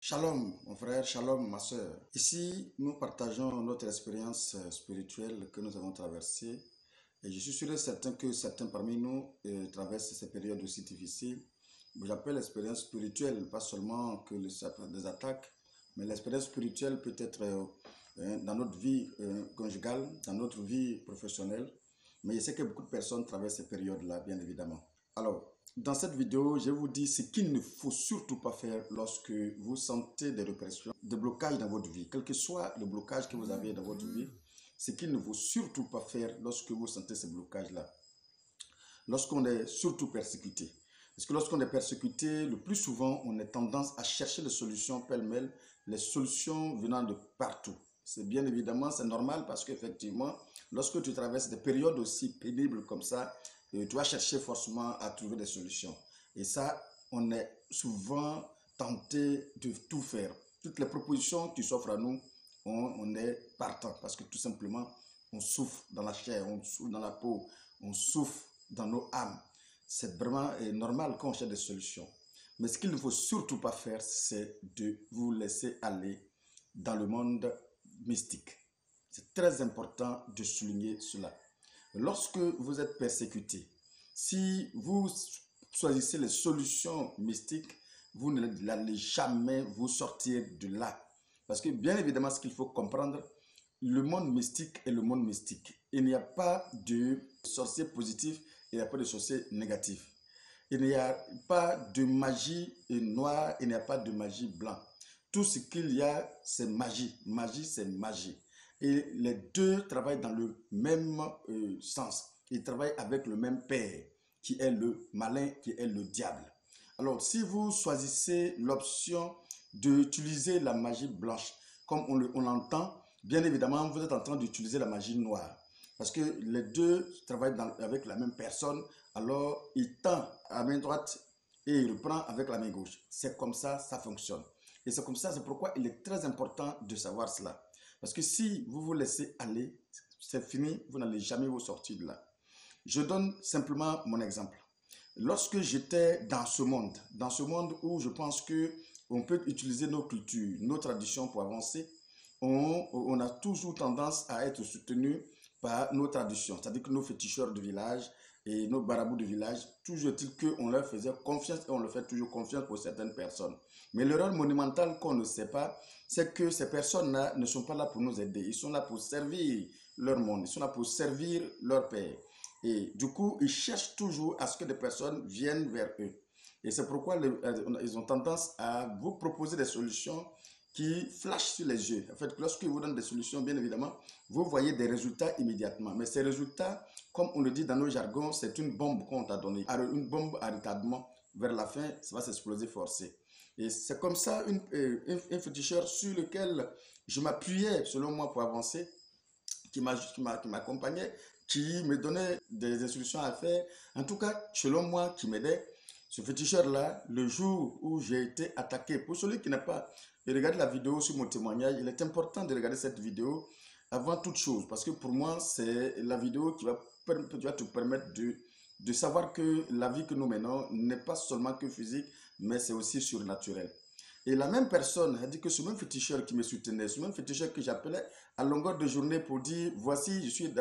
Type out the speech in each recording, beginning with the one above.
Shalom, mon frère, shalom, ma soeur. Ici, nous partageons notre expérience spirituelle que nous avons traversée. Et je suis sûr et certain que certains parmi nous traversent ces périodes aussi difficiles. J'appelle l'expérience spirituelle, pas seulement que des attaques, mais l'expérience spirituelle peut être dans notre vie conjugale, dans notre vie professionnelle. Mais je sais que beaucoup de personnes traversent ces périodes-là, bien évidemment. Alors, dans cette vidéo, je vous dis ce qu'il ne faut surtout pas faire lorsque vous sentez des répressions, des blocages dans votre vie. Quel que soit le blocage que vous avez dans votre vie, ce qu'il ne faut surtout pas faire lorsque vous sentez ces blocages-là. Lorsqu'on est surtout persécuté. Parce que lorsqu'on est persécuté, le plus souvent, on a tendance à chercher des solutions pêle-mêle, les solutions venant de partout. C'est bien évidemment, c'est normal parce qu'effectivement, lorsque tu traverses des périodes aussi pénibles comme ça, tu vas chercher forcément à trouver des solutions. Et ça, on est souvent tenté de tout faire. Toutes les propositions qui s'offrent à nous, on est partant parce que tout simplement, on souffre dans la chair, on souffre dans la peau, on souffre dans nos âmes. C'est vraiment normal qu'on cherche des solutions. Mais ce qu'il ne faut surtout pas faire, c'est de vous laisser aller dans le monde mystique. C'est très important de souligner cela. Lorsque vous êtes persécuté, si vous choisissez les solutions mystiques, vous n'allez jamais vous sortir de là. Parce que bien évidemment, ce qu'il faut comprendre, le monde mystique est le monde mystique. Il n'y a pas de sorcier positif, il n'y a pas de sorcier négatif. Il n'y a pas de magie noire, il n'y a pas de magie blanche. Tout ce qu'il y a, c'est magie. Magie, c'est magie. Et les deux travaillent dans le même sens. Ils travaillent avec le même père, qui est le malin, qui est le diable. Alors, si vous choisissez l'option d'utiliser la magie blanche, comme on l'entend, bien évidemment, vous êtes en train d'utiliser la magie noire. Parce que les deux travaillent avec la même personne, alors il tend à la main droite et il reprend avec la main gauche. C'est comme ça fonctionne. Et c'est comme ça, c'est pourquoi il est très important de savoir cela. Parce que si vous vous laissez aller, c'est fini, vous n'allez jamais vous sortir de là. Je donne simplement mon exemple. Lorsque j'étais dans ce monde où je pense que on peut utiliser nos cultures, nos traditions pour avancer, on a toujours tendance à être soutenu par nos traditions, c'est-à-dire que nos féticheurs de village et nos barabous de village, toujours est-il qu'on leur faisait confiance et on leur fait toujours confiance pour certaines personnes. Mais l'erreur monumentale qu'on ne sait pas, c'est que ces personnes-là ne sont pas là pour nous aider, ils sont là pour servir leur monde, ils sont là pour servir leur père. Et du coup, ils cherchent toujours à ce que des personnes viennent vers eux. Et c'est pourquoi ils ont tendance à vous proposer des solutions qui flashent sur les yeux. En fait, lorsqu'ils vous donnent des solutions, bien évidemment, vous voyez des résultats immédiatement. Mais ces résultats, comme on le dit dans nos jargons, c'est une bombe qu'on t'a donnée. Une bombe à retardement. Vers la fin, ça va s'exploser forcé. Et c'est comme ça un féticheur sur lequel je m'appuyais, selon moi, pour avancer, qui m'accompagnait, qui me donnait des instructions à faire. En tout cas, selon moi, qui m'aidait. Ce féticheur-là, le jour où j'ai été attaqué, pour celui qui n'a pas regardé la vidéo sur mon témoignage, il est important de regarder cette vidéo avant toute chose. Parce que pour moi, c'est la vidéo qui va te permettre de savoir que la vie que nous menons n'est pas seulement que physique, mais c'est aussi surnaturel. Et la même personne a dit que ce même féticheur qui me soutenait, ce même féticheur que j'appelais à longueur de journée pour dire, voici, je suis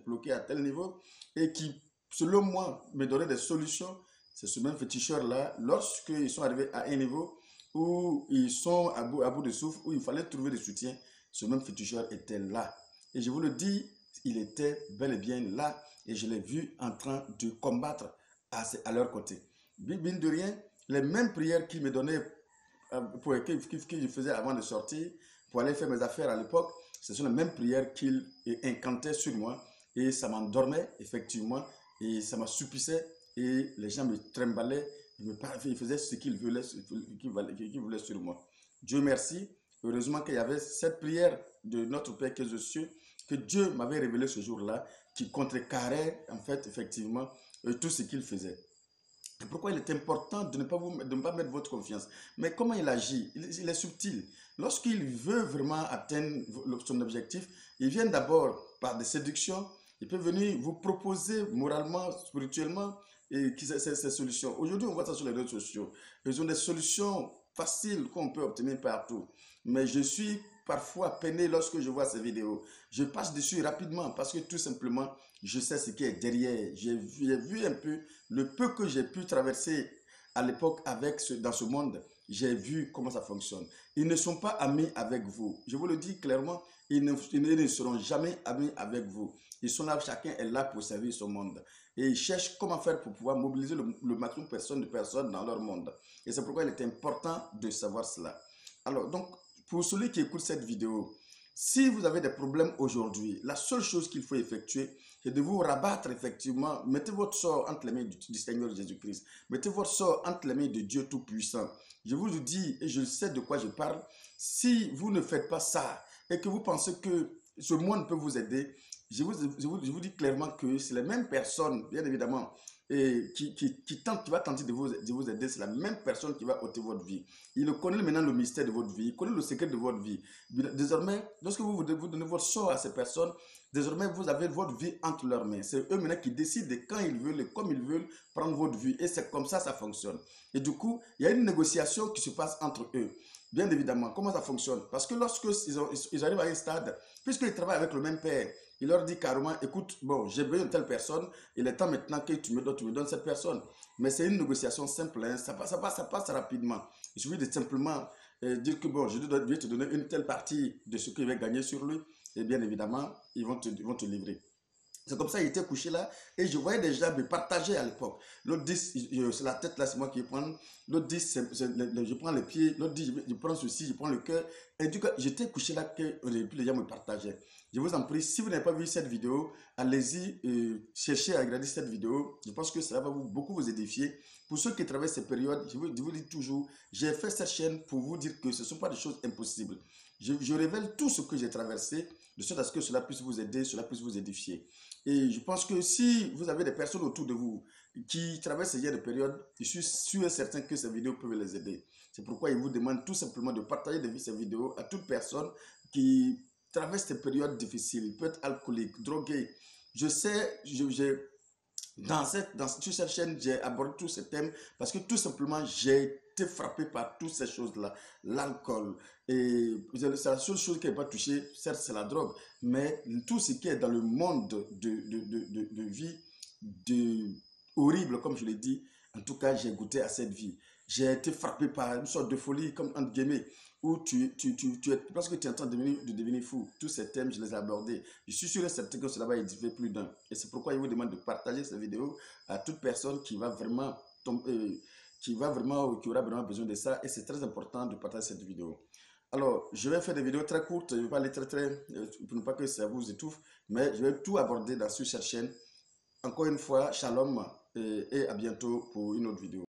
bloqué à tel niveau, et qui, selon moi, me donnait des solutions, c'est ce même féticheur-là, lorsqu'ils sont arrivés à un niveau où ils sont à bout de souffle, où il fallait trouver des soutiens, ce même féticheur était là. Et je vous le dis, il était bel et bien là, et je l'ai vu en train de combattre à leur côté. Mine de rien, les mêmes prières qu'il me donnait que je faisais avant de sortir pour aller faire mes affaires à l'époque, ce sont les mêmes prières qu'il incantait sur moi et ça m'endormait effectivement et ça m'assoupissait et les gens me trimbalaient, ils faisaient ce qu'ils voulaient sur moi. Dieu merci, heureusement qu'il y avait cette prière de notre Père qui est aux cieux que Dieu m'avait révélé ce jour-là qui contrecarrait en fait effectivement tout ce qu'il faisait. C'est pourquoi il est important de ne pas mettre votre confiance. Mais comment il agit? Il est subtil. Lorsqu'il veut vraiment atteindre son objectif, il vient d'abord par des séductions. Il peut venir vous proposer moralement, spirituellement, ces solutions. Aujourd'hui, on voit ça sur les réseaux sociaux. Ils ont des solutions facile qu'on peut obtenir partout. Mais je suis parfois peiné lorsque je vois ces vidéos. Je passe dessus rapidement parce que tout simplement, je sais ce qui est derrière. J'ai vu un peu le peu que j'ai pu traverser à l'époque dans ce monde. J'ai vu comment ça fonctionne. Ils ne sont pas amis avec vous. Je vous le dis clairement, ils ne seront jamais amis avec vous. Ils sont là, chacun est là pour servir son monde. Et ils cherchent comment faire pour pouvoir mobiliser le maximum de personnes dans leur monde. Et c'est pourquoi il est important de savoir cela. Alors, donc, pour celui qui écoute cette vidéo, si vous avez des problèmes aujourd'hui, la seule chose qu'il faut effectuer, c'est de vous rabattre effectivement. Mettez votre sort entre les mains du Seigneur Jésus-Christ. Mettez votre sort entre les mains de Dieu Tout-Puissant. Je vous le dis, et je sais de quoi je parle, si vous ne faites pas ça et que vous pensez que ce monde peut vous aider, je vous dis clairement que c'est les mêmes personnes, bien évidemment, et qui va tenter de vous aider. C'est la même personne qui va ôter votre vie. Il connaît maintenant le mystère de votre vie, il connaît le secret de votre vie. Désormais, lorsque vous donnez votre sort à ces personnes, désormais vous avez votre vie entre leurs mains. C'est eux maintenant qui décident de quand ils veulent et comme ils veulent prendre votre vie. Et c'est comme ça fonctionne. Et du coup, il y a une négociation qui se passe entre eux. Bien évidemment, comment ça fonctionne? Parce que lorsque ils arrivent à un stade, puisqu'ils travaillent avec le même père, il leur dit carrément, écoute, bon, j'ai besoin de telle personne, il est temps maintenant que tu me donnes cette personne. Mais c'est une négociation simple, hein, ça passe rapidement. Il suffit de simplement dire que bon, je vais te donner une telle partie de ce qu'il va gagner sur lui, et bien évidemment, ils vont te livrer. C'est comme ça, il était couché là et je voyais des gens me partager à l'époque. L'autre dit, c'est la tête là, c'est moi qui prends. L'autre dit, je prends les pieds. L'autre dit, je prends ceci, je prends le cœur. Et du coup, j'étais couché là que les gens me partageaient. Je vous en prie, si vous n'avez pas vu cette vidéo, allez-y, cherchez à regarder cette vidéo. Je pense que ça va beaucoup vous édifier. Pour ceux qui traversent ces périodes, je vous dis toujours, j'ai fait cette chaîne pour vous dire que ce ne sont pas des choses impossibles. Je révèle tout ce que j'ai traversé, de sorte à ce que cela puisse vous aider, cela puisse vous édifier. Et je pense que si vous avez des personnes autour de vous qui traversent ce genre de période, je suis sûr et certain que ces vidéos peuvent les aider. C'est pourquoi il vous demande tout simplement de partager ces vidéos à toute personne qui traverse ces périodes difficiles. Il peut être alcoolique, drogué. Je sais, sur cette chaîne, j'ai abordé tous ces thèmes parce que tout simplement, j'ai été frappé par toutes ces choses-là. L'alcool. Et c'est la seule chose qui n'est pas touchée, certes, c'est la drogue. Mais tout ce qui est dans le monde de vie, horrible, comme je l'ai dit, en tout cas, j'ai goûté à cette vie. J'ai été frappé par une sorte de folie, comme entre guillemets, où parce que tu es en train de devenir fou. Tous ces thèmes, je les ai abordés. Je suis sûr et certain que cela va édifier plus d'un. Et c'est pourquoi je vous demande de partager cette vidéo à toute personne qui va vraiment qui aura vraiment besoin de ça. Et c'est très important de partager cette vidéo. Alors, je vais faire des vidéos très courtes. Je vais pas aller pour ne pas que ça vous étouffe. Mais je vais tout aborder sur cette chaîne. Encore une fois, shalom et à bientôt pour une autre vidéo.